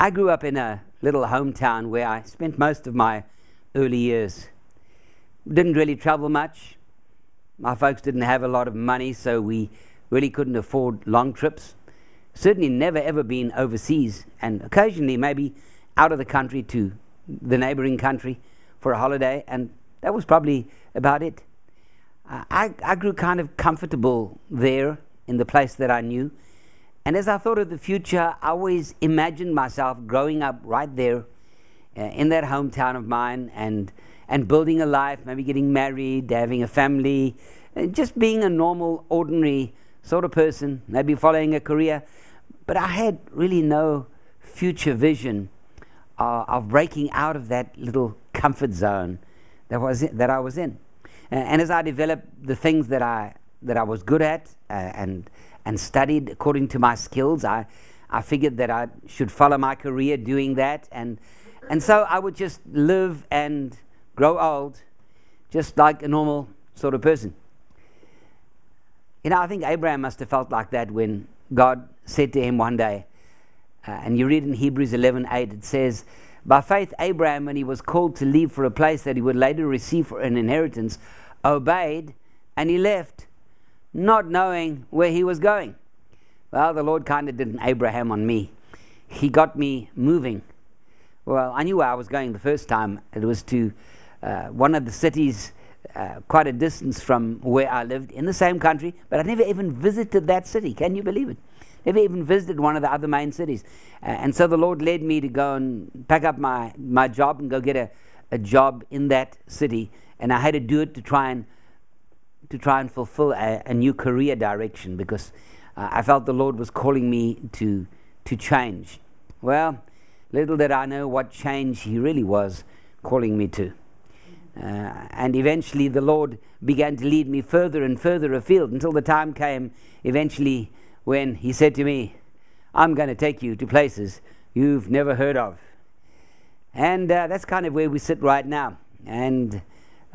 I grew up in a little hometown where I spent most of my early years. Didn't really travel much. My folks didn't have a lot of money, so we really couldn't afford long trips. Certainly never ever been overseas, and occasionally maybe out of the country to the neighboring country for a holiday, and that was probably about it. I grew kind of comfortable there in the place that I knew. And as I thought of the future, I always imagined myself growing up right there in that hometown of mine and building a life, maybe getting married, having a family, and just being a normal, ordinary sort of person, maybe following a career. But I had really no future vision of breaking out of that little comfort zone that I was in. And as I developed the things that I was good at and studied according to my skills, I figured that I should follow my career doing that, and so I would just live and grow old just like a normal sort of person. You know, I think Abraham must have felt like that when God said to him one day, and you read in Hebrews 11:8, it says, "By faith Abraham, when he was called to leave for a place that he would later receive for an inheritance, obeyed, and he left, not knowing where he was going." Well, the Lord kind of did an Abraham on me. He got me moving. Well, I knew where I was going the first time. It was to one of the cities quite a distance from where I lived in the same country, but I never even visited that city. Can you believe it? Never even visited one of the other main cities. And so the Lord led me to go and pack up my job and go get a job in that city. And I had to do it to try and fulfill a new career direction, because I felt the Lord was calling me to change. Well, little did I know what change He really was calling me to. And eventually the Lord began to lead me further and further afield until the time came eventually when He said to me, "I'm going to take you to places you've never heard of." And that's kind of where we sit right now. And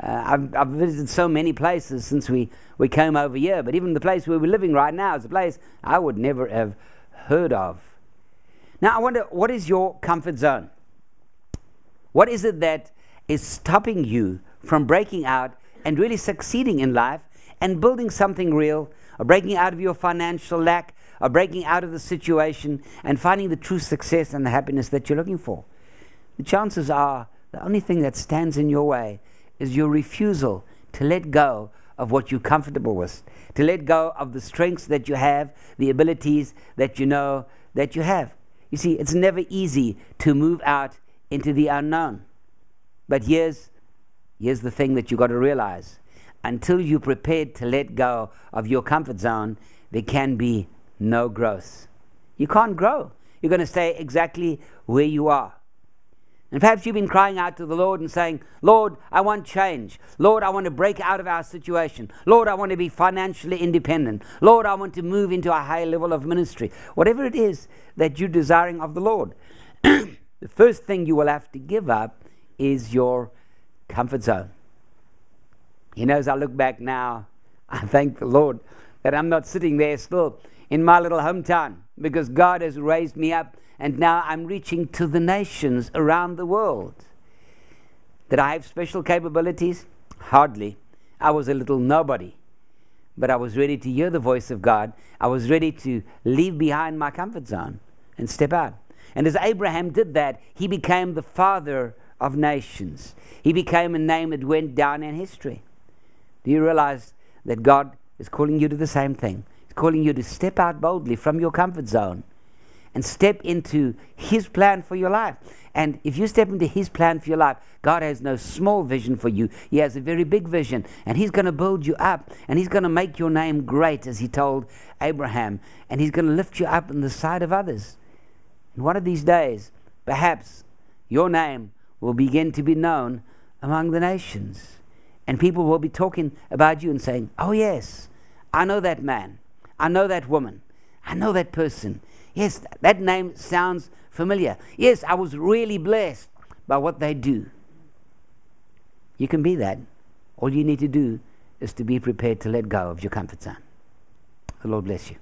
I've visited so many places since we came over here, but even the place where we're living right now is a place I would never have heard of. Now I wonder, what is your comfort zone? What is it that is stopping you from breaking out and really succeeding in life and building something real, or breaking out of your financial lack, or breaking out of the situation and finding the true success and the happiness that you're looking for? The chances are the only thing that stands in your way is your refusal to let go of what you're comfortable with, to let go of the strengths that you have, the abilities that you know that you have. You see, it's never easy to move out into the unknown. But here's the thing that you've got to realize. Until you're prepared to let go of your comfort zone, there can be no growth. You can't grow. You're going to stay exactly where you are. And perhaps you've been crying out to the Lord and saying, "Lord, I want change. Lord, I want to break out of our situation. Lord, I want to be financially independent. Lord, I want to move into a high level of ministry." Whatever it is that you're desiring of the Lord, the first thing you will have to give up is your comfort zone. You know, as I look back now, I thank the Lord that I'm not sitting there still in my little hometown, because God has raised me up. And now I'm reaching to the nations around the world. Did I have special capabilities? Hardly. I was a little nobody. But I was ready to hear the voice of God. I was ready to leave behind my comfort zone and step out. And as Abraham did that, he became the father of nations. He became a name that went down in history. Do you realize that God is calling you to the same thing? He's calling you to step out boldly from your comfort zone and step into His plan for your life. And if you step into His plan for your life, God has no small vision for you. He has a very big vision, and He's going to build you up, and He's going to make your name great, as He told Abraham, and He's going to lift you up in the sight of others. And one of these days, perhaps your name will begin to be known among the nations, and people will be talking about you and saying, "Oh yes, I know that man, I know that woman, I know that person. Yes, that name sounds familiar. Yes, I was really blessed by what they do." You can be that. All you need to do is to be prepared to let go of your comfort zone. The Lord bless you.